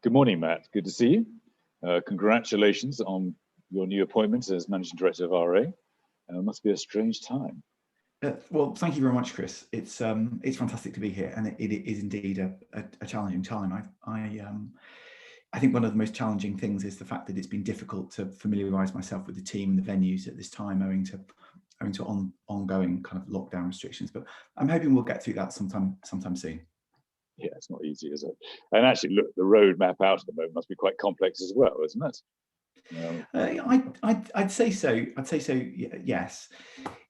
Good morning, Matt. Good to see you. Congratulations on your new appointment as Managing Director of RA. It must be a strange time. Well, thank you very much, Chris. It's fantastic to be here, and it is indeed a challenging time. I think one of the most challenging things is the fact that it's been difficult to familiarise myself with the team and the venues at this time, owing to ongoing kind of lockdown restrictions. But I'm hoping we'll get through that sometime soon. Yeah, it's not easy, is it? And actually, look, the roadmap out at the moment must be quite complex as well, isn't it? I'd say so. Yes.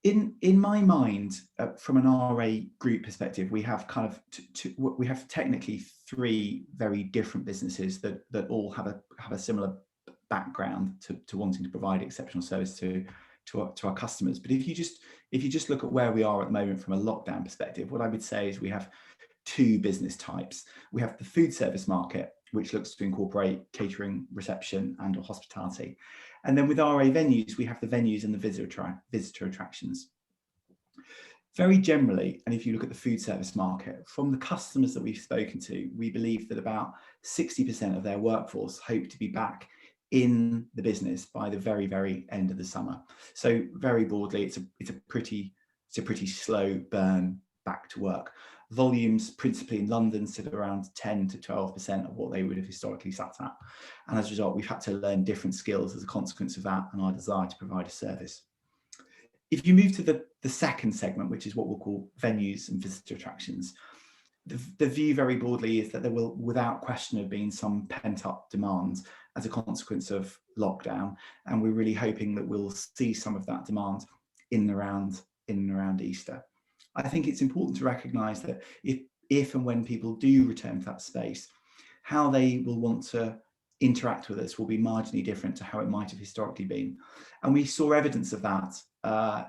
In my mind, from an RA group perspective, we have kind of we have technically three very different businesses that all have a similar background to wanting to provide exceptional service to our customers. But if you just look at where we are at the moment from a lockdown perspective, what I would say is we have two business types. We have the food service market, which looks to incorporate catering, reception, and/or hospitality. And then with RA venues, we have the venues and the visitor attractions. Very generally, and if you look at the food service market, from the customers that we've spoken to, we believe that about 60% of their workforce hope to be back in the business by the very, very end of the summer. So very broadly, it's a pretty slow burn back to work. Volumes, principally in London, sit around 10 to 12% of what they would have historically sat at. And as a result, we've had to learn different skills as a consequence of that and our desire to provide a service. If you move to the second segment, which is what we'll call venues and visitor attractions, the view very broadly is that there will, without question, have been some pent-up demand as a consequence of lockdown. And we're really hoping that we'll see some of that demand in and around Easter. I think it's important to recognise that if and when people do return to that space, how they will want to interact with us will be marginally different to how it might have historically been. And we saw evidence of that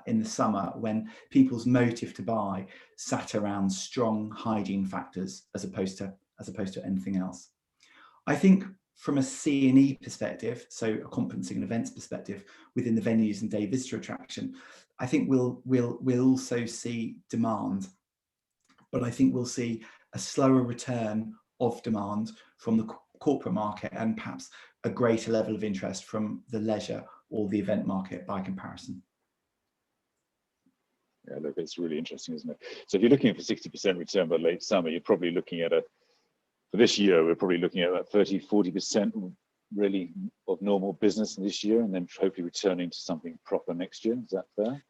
in the summer when people's motive to buy sat around strong hygiene factors as opposed to anything else. I think from a C&E perspective, so a conferencing and events perspective within the venues and day visitor attraction, I think we'll also see demand, but I think we'll see a slower return of demand from the corporate market and perhaps a greater level of interest from the leisure or the event market by comparison. Yeah, look, it's really interesting, isn't it? So if you're looking for 60% return by late summer, you're probably looking at for this year, we're probably looking at about 30-40% really of normal business this year, and then hopefully returning to something proper next year. Is that fair?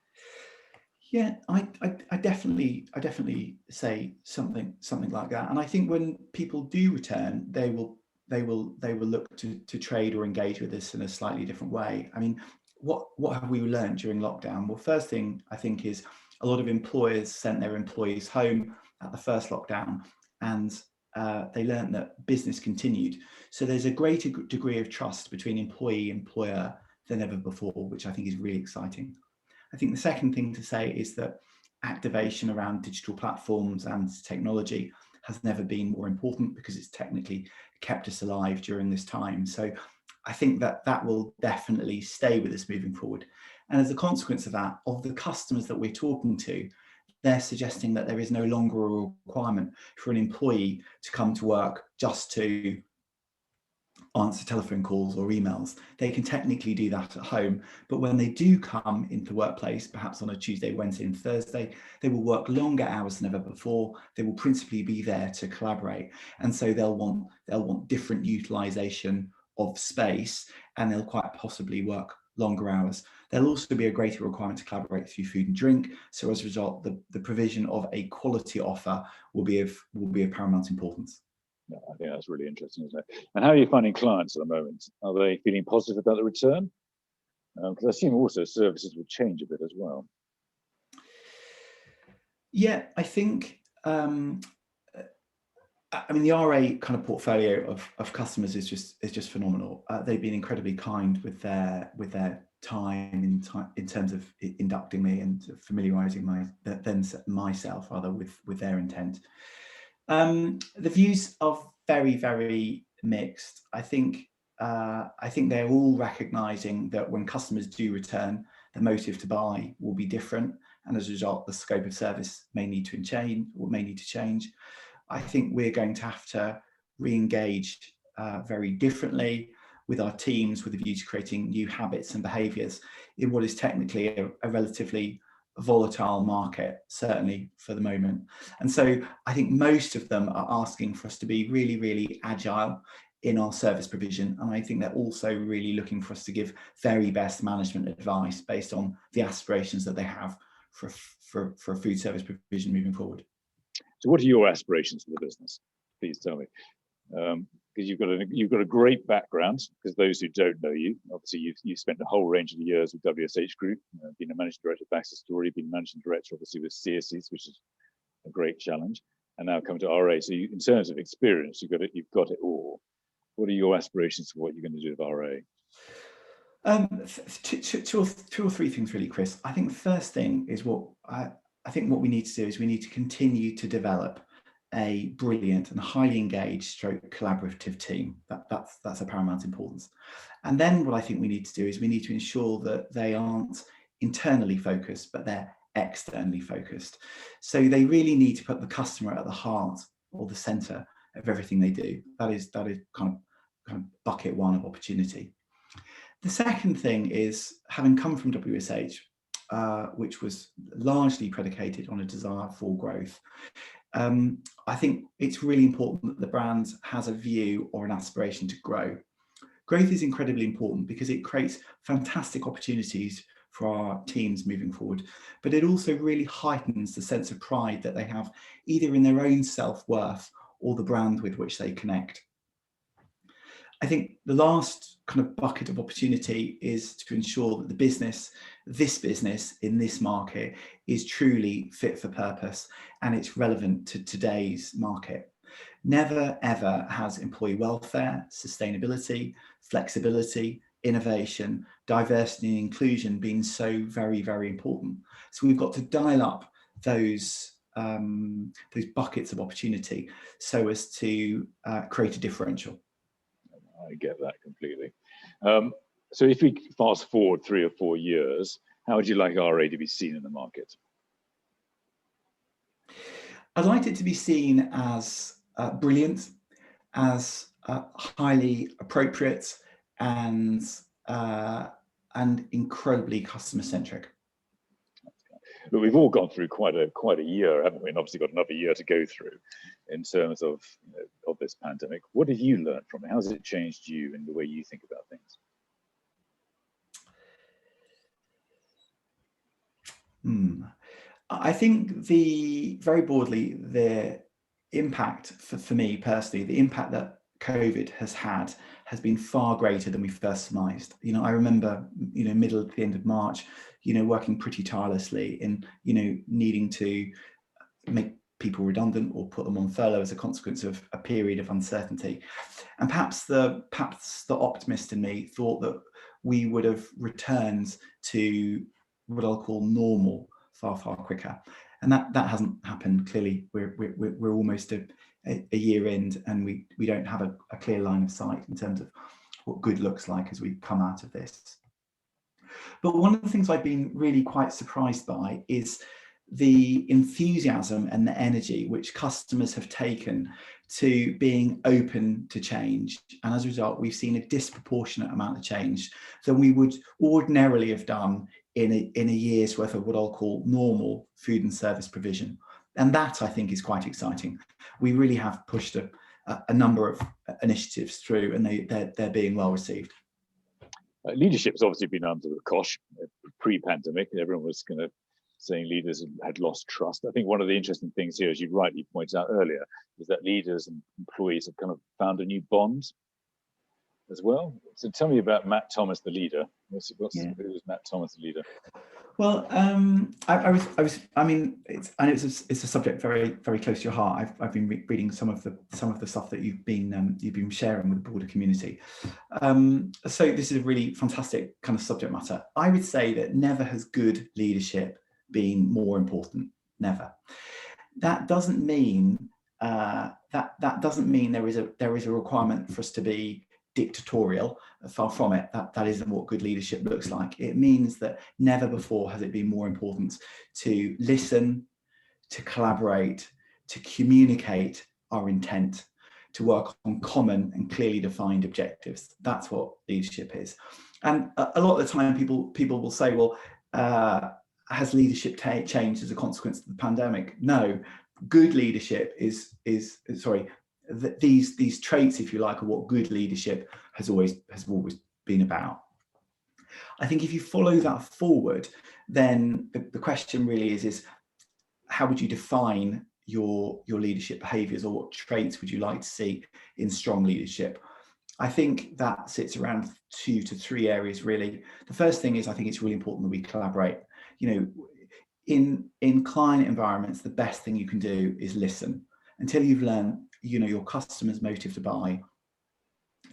Yeah, I definitely say something like that. And I think when people do return, they will look to trade or engage with us in a slightly different way. I mean, what have we learned during lockdown? Well, first thing I think is a lot of employers sent their employees home at the first lockdown, and they learned that business continued. So there's a greater degree of trust between employee and employer than ever before, which I think is really exciting. I think the second thing to say is that activation around digital platforms and technology has never been more important because it's technically kept us alive during this time. So I think that will definitely stay with us moving forward. And as a consequence of that, of the customers that we're talking to, they're suggesting that there is no longer a requirement for an employee to come to work just to answer telephone calls or emails. They can technically do that at home, but when they do come into the workplace, perhaps on a Tuesday, Wednesday and Thursday, they will work longer hours than ever before. They will principally be there to collaborate. And so they'll want different utilization of space, and they'll quite possibly work longer hours. There'll also be a greater requirement to collaborate through food and drink. So as a result, the provision of a quality offer will be of paramount importance. Yeah, I think that's really interesting, isn't it? And how are you finding clients at the moment? Are they feeling positive about the return? Because I assume also services will change a bit as well. Yeah, I think, I mean, the RA kind of portfolio of customers is just phenomenal. They've been incredibly kind with their time in terms of inducting me and familiarising myself with their intent. The views are very, very mixed. I think they're all recognising that when customers do return, the motive to buy will be different, and as a result, the scope of service may need to change. I think we're going to have to re-engage very differently with our teams with a view to creating new habits and behaviours in what is technically a relatively volatile market, certainly for the moment. And so I think most of them are asking for us to be really, really agile in our service provision. And I think they're also really looking for us to give very best management advice based on the aspirations that they have for a food service provision moving forward. So what are your aspirations for the business? Please tell me. Because you've got a great background. Because those who don't know you, obviously you've spent a whole range of years with WSH Group, been a managing director of BaxterStorey, been managing director obviously with Searcys, which is a great challenge, and now come to RA. So in terms of experience, you've got it all. What are your aspirations for what you're going to do with RA? Two or three things really, Chris. I think the first thing is what we need to do is we need to continue to develop a brilliant and highly engaged collaborative team. That's of paramount importance. And then what I think we need to do is we need to ensure that they aren't internally focused, but they're externally focused. So they really need to put the customer at the heart or the center of everything they do. That is kind of bucket one of opportunity. The second thing is, having come from WSH, which was largely predicated on a desire for growth, I think it's really important that the brand has a view or an aspiration to grow. Growth is incredibly important because it creates fantastic opportunities for our teams moving forward, but it also really heightens the sense of pride that they have either in their own self-worth or the brand with which they connect. I think the last kind of bucket of opportunity is to ensure that this business in this market is truly fit for purpose and it's relevant to today's market. Never ever has employee welfare, sustainability, flexibility, innovation, diversity and inclusion been so very, very important. So we've got to dial up those buckets of opportunity so as to create a differential. I get that completely. So if we fast forward 3 or 4 years, how would you like RA to be seen in the market? I'd like it to be seen as brilliant, as highly appropriate, and incredibly customer centric. But we've all gone through quite a year, haven't we? And obviously got another year to go through in terms of this pandemic. What have you learned from it? How has it changed you in the way you think about things? I think very broadly, the impact for me personally, the impact that COVID has been far greater than we first surmised. I remember, middle to the end of March, working pretty tirelessly in, needing to make people redundant or put them on furlough as a consequence of a period of uncertainty. And perhaps the optimist in me thought that we would have returned to what I'll call normal far quicker, and that hasn't happened. Clearly, we're almost a year in, and we don't have a clear line of sight in terms of what good looks like as we come out of this. But one of the things I've been really quite surprised by is the enthusiasm and the energy which customers have taken to being open to change. And as a result, we've seen a disproportionate amount of change than we would ordinarily have done in a year's worth of what I'll call normal food and service provision. And that, I think, is quite exciting. We really have pushed a number of initiatives through, and they're being well received. Leadership's obviously been under the cosh pre-pandemic. Everyone was saying leaders had lost trust. I think one of the interesting things here, as you rightly pointed out earlier, is that leaders and employees have kind of found a new bond as well. So tell me about Matt Thomas, the leader. Who was Matt Thomas, the leader? Well, it's a subject very, very close to your heart. I've been reading some of the stuff that you've been sharing with the broader community. So this is a really fantastic kind of subject matter. I would say that never has good leadership been more important. Never. That doesn't mean there is a requirement for us to be dictatorial. Far from it. That isn't what good leadership looks like. It means that never before has it been more important to listen, to collaborate, to communicate our intent, to work on common and clearly defined objectives. That's what leadership is. And a lot of the time people will say, well, has leadership changed as a consequence of the pandemic? No, good leadership is these traits, if you like, are what good leadership has always been about. I think if you follow that forward, then the question really is how would you define your leadership behaviors, or what traits would you like to see in strong leadership? I think that sits around 2 to 3 areas, really. The first thing is, I think it's really important that we collaborate. You know, in client environments, the best thing you can do is listen. Until you've learned, you know, your customer's motive to buy,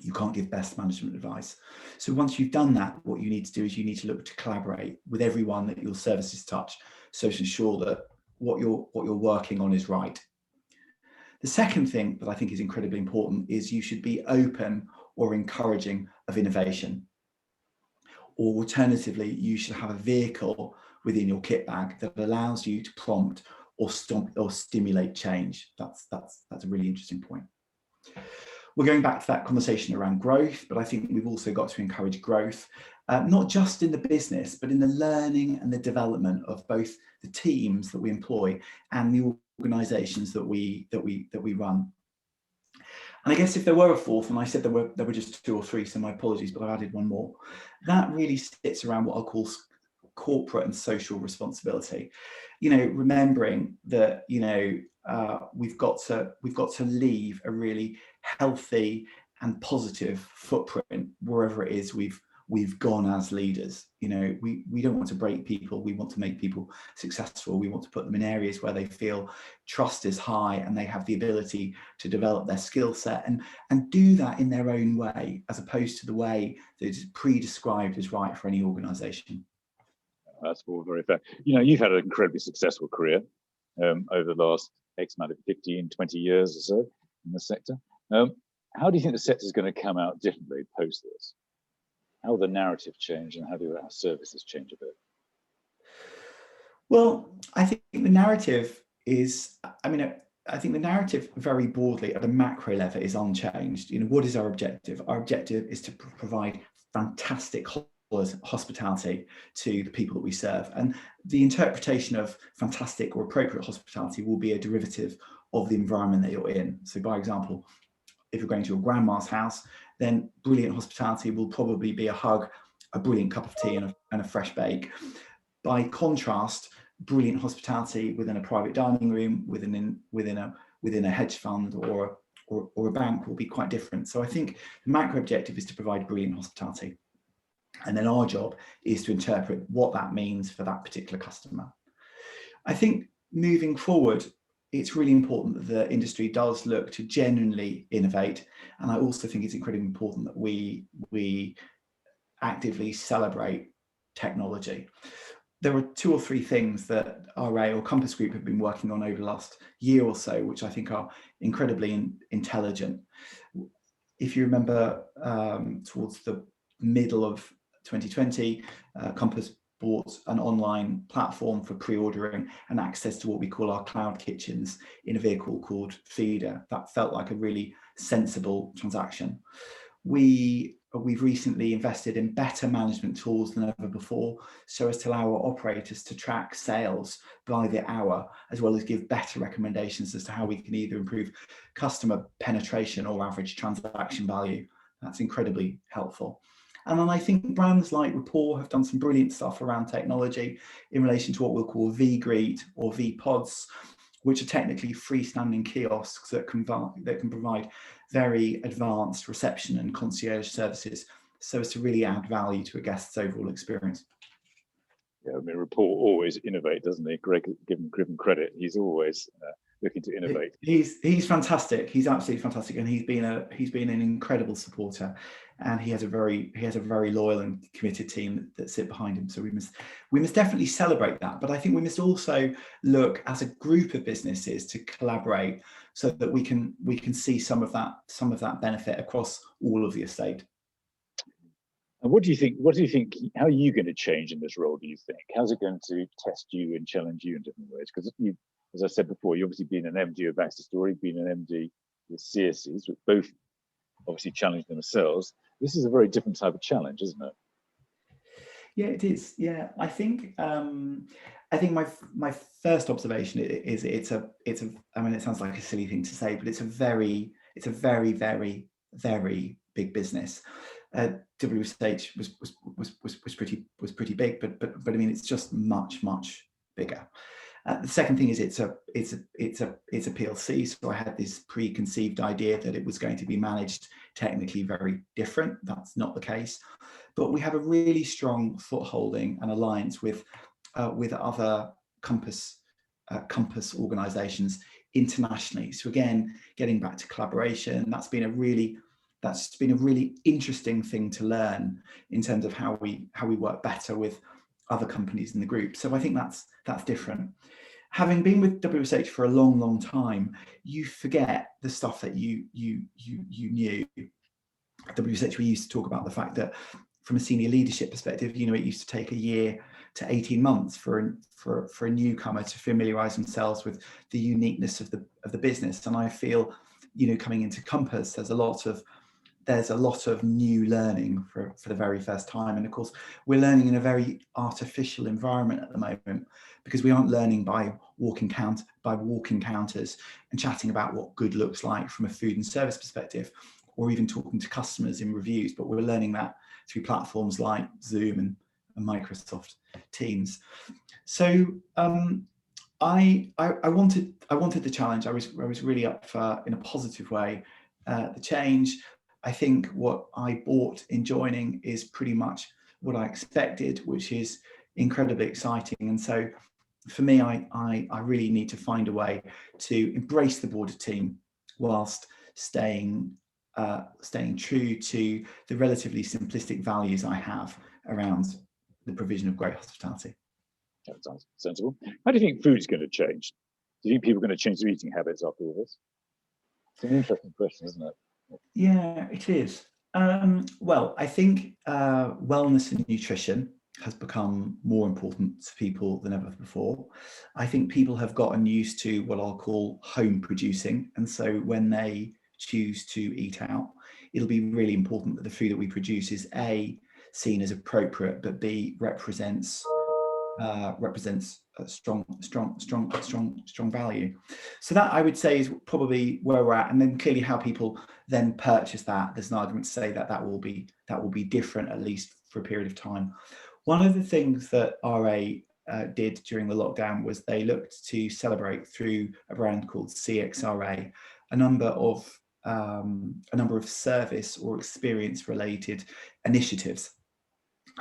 you can't give best management advice. So once you've done that, what you need to do is you need to look to collaborate with everyone that your services touch, so to ensure that what you're working on is right. The second thing that I think is incredibly important is you should be open or encouraging of innovation. Or alternatively, you should have a vehicle within your kit bag that allows you to prompt or stimulate change. That's a really interesting point. We're going back to that conversation around growth, but I think we've also got to encourage growth, not just in the business, but in the learning and the development of both the teams that we employ and the organisations that we run. And I guess if there were a fourth, and I said there were just 2 or 3, so my apologies, but I've added one more. That really sits around what I'll call corporate and social responsibility. You know, remembering that, you know, we've got to leave a really healthy and positive footprint wherever it is we've gone as leaders. You know, we don't want to break people. We want to make people successful. We want to put them in areas where they feel trust is high and they have the ability to develop their skill set and do that in their own way, as opposed to the way that is pre-described as right for any organisation. That's all very fair. You know, you've had an incredibly successful career over the last X amount of 15, 20 years or so in the sector. How do you think the sector is going to come out differently post this? How will the narrative change, and how do our services change a bit? Well, I think the narrative is, I think the narrative very broadly at a macro level is unchanged. You know, what is our objective? Our objective is to provide fantastic hospitality to the people that we serve. And the interpretation of fantastic or appropriate hospitality will be a derivative of the environment that you're in. So by example, if you're going to your grandma's house, then brilliant hospitality will probably be a hug, a brilliant cup of tea and a fresh bake. By contrast, brilliant hospitality within a private dining room, within a hedge fund or a bank will be quite different. So I think the macro objective is to provide brilliant hospitality. And then our job is to interpret what that means for that particular customer. I think moving forward, it's really important that the industry does look to genuinely innovate. And I also think it's incredibly important that we actively celebrate technology. There are 2 or 3 things that RA or Compass Group have been working on over the last year or so, which I think are incredibly intelligent. If you remember, towards the middle of 2020, Compass bought an online platform for pre-ordering and access to what we call our cloud kitchens in a vehicle called Feeder. That felt like a really sensible transaction. We've recently invested in better management tools than ever before, so as to allow our operators to track sales by the hour, as well as give better recommendations as to how we can either improve customer penetration or average transaction value. That's incredibly helpful. And then I think brands like Rapport have done some brilliant stuff around technology in relation to what we'll call vGreet or vPods, which are technically freestanding kiosks that can provide very advanced reception and concierge services, so as to really add value to a guest's overall experience. Yeah, I mean, Rapport always innovate, doesn't he? Greg, give him credit. He's always looking to innovate. He's fantastic. He's absolutely fantastic, and he's been an incredible supporter, and he has a very loyal and committed team that sit behind him. So we must definitely celebrate that. But I think we must also look as a group of businesses to collaborate so that we can see some of that benefit across all of the estate. And what do you think? How are you going to change in this role? Do you think? How's it going to test you and challenge you in different ways? Because as I said before, you've obviously been an MD of BaxterStorey, been an MD with Searcys, with both obviously challenging themselves. This is a very different type of challenge, isn't it? Yeah, it is. Yeah, I think my first observation is it's a I mean, it sounds like a silly thing to say, but it's a very very big business. WSH was pretty big, but I mean, it's just much bigger. The second thing is it's a PLC, so I had this preconceived idea that it was going to be managed technically very different. That's not the case, but we have a really strong footholding and alliance with other Compass organisations internationally. So again, getting back to collaboration, that's been a really interesting thing to learn in terms of how we work better with other companies in the group. So I think that's different. Having been with WSH for a long time, you forget the stuff that you knew. At WSH, we used to talk about the fact that from a senior leadership perspective, you know, it used to take a year to 18 months for a newcomer to familiarize themselves with the uniqueness of the business. And I feel, you know, coming into Compass, there's a lot of new learning for the very first time. And of course, we're learning in a very artificial environment at the moment, because we aren't learning by walking counters and chatting about what good looks like from a food and service perspective, or even talking to customers in reviews, but we're learning that through platforms like Zoom and Microsoft Teams. So I wanted the challenge. I was really up for, in a positive way, the change. I think what I bought in joining is pretty much what I expected, which is incredibly exciting. And so for me, I really need to find a way to embrace the broader team whilst staying true to the relatively simplistic values I have around the provision of great hospitality. That sounds sensible. How do you think food's going to change? Do you think people are going to change their eating habits after all this? It's an interesting question, isn't it? Yeah, it is. Well, I think wellness and nutrition has become more important to people than ever before. I think people have gotten used to what I'll call home producing. And so when they choose to eat out, it'll be really important that the food that we produce is A, seen as appropriate, but B, represents a strong value. So that, I would say, is probably where we're at. And then clearly how people then purchase that, there's an argument to say that will be different, at least for a period of time. One of the things that RA did during the lockdown was they looked to celebrate, through a brand called CXRA, a number of service or experience related initiatives,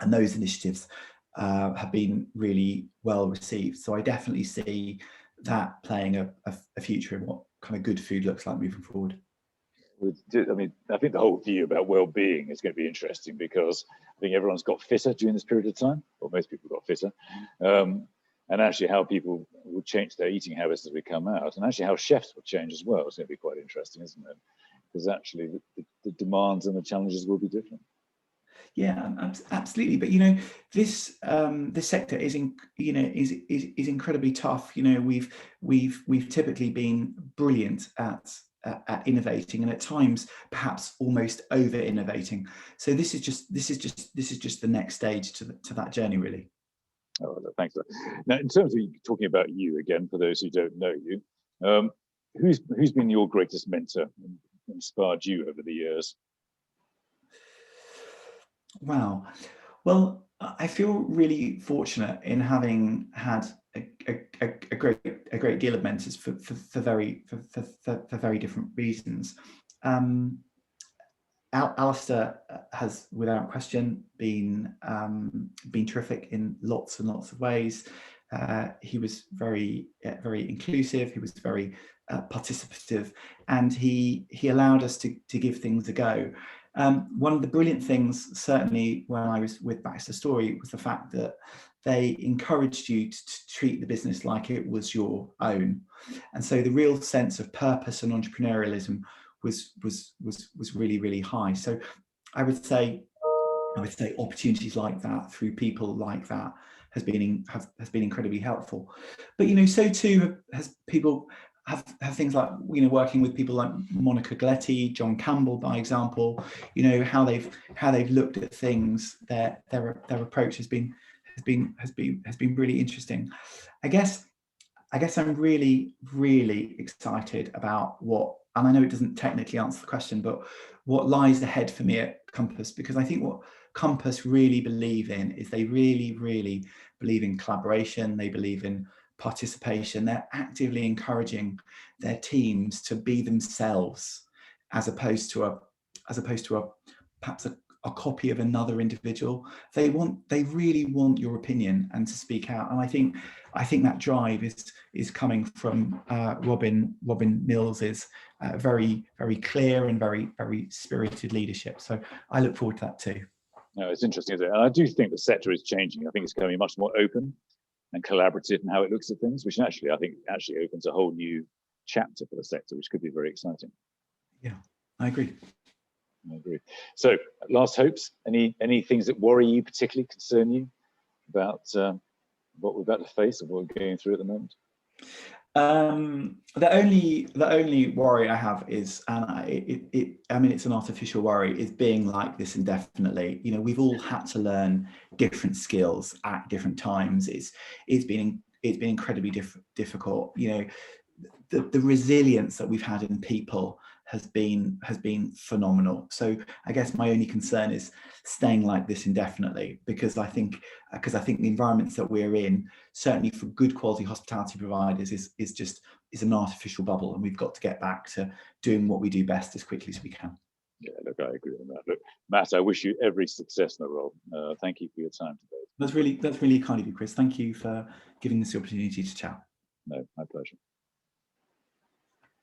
and those initiatives have been really well received. So I definitely see that playing a future in what kind of good food looks like moving forward. I mean, I think the whole view about well-being is going to be interesting, because I think everyone's got fitter during this period of time, or most people got fitter, and actually how people will change their eating habits as we come out, and actually how chefs will change as well. It's going to be quite interesting, isn't it? Because actually the demands and the challenges will be different. Yeah, absolutely. But you know, this sector is incredibly tough. You know, we've typically been brilliant at innovating, and at times perhaps almost over innovating. So this is just the next stage to that journey, really. Oh, thanks. Now, in terms of talking about you again, for those who don't know you, who's been your greatest mentor and inspired you over the years? Wow. Well, I feel really fortunate in having had a great deal of mentors for very different reasons. Alistair has, without question, been terrific in lots and lots of ways. He was very inclusive. He was very participative, and he allowed us to give things a go. One of the brilliant things, certainly when I was with BaxterStorey, was the fact that they encouraged you to treat the business like it was your own, and so the real sense of purpose and entrepreneurialism was really high. So I would say opportunities like that through people like that has been incredibly helpful. But you know, so too has people have things like, working with people like Monica Galetti, John Campbell, by example, how they've looked at things. Their approach has been really interesting. I guess I'm really, really excited about what, and I know it doesn't technically answer the question, but what lies ahead for me at Compass, because I think what Compass really believe in is they really, really believe in collaboration. They believe in participation. They're actively encouraging their teams to be themselves, as opposed to perhaps a copy of another individual. They really want your opinion and to speak out. And I think that drive is coming from Robin Mills's very, very clear and very, very spirited leadership. So I look forward to that too. No, it's interesting, isn't it? And I do think the sector is changing. I think it's becoming much more open and collaborative in how it looks at things, which actually I think opens a whole new chapter for the sector, which could be very exciting. Yeah, I agree. So, last hopes. Any things that worry you, particularly concern you about what we're about to face or what we're going through at the moment? The only worry I have is, and I mean it's an artificial worry, is being like this indefinitely. We've all had to learn different skills at different times. It's been incredibly difficult. The resilience that we've had in people has been phenomenal. So I guess my only concern is staying like this indefinitely, because I think the environments that we're in, certainly for good quality hospitality providers, is an artificial bubble, and we've got to get back to doing what we do best as quickly as we can. Yeah, look, I agree on that. Look, Matt, I wish you every success in the role. Thank you for your time today. That's really kind of you, Chris. Thank you for giving us the opportunity to chat. No, my pleasure.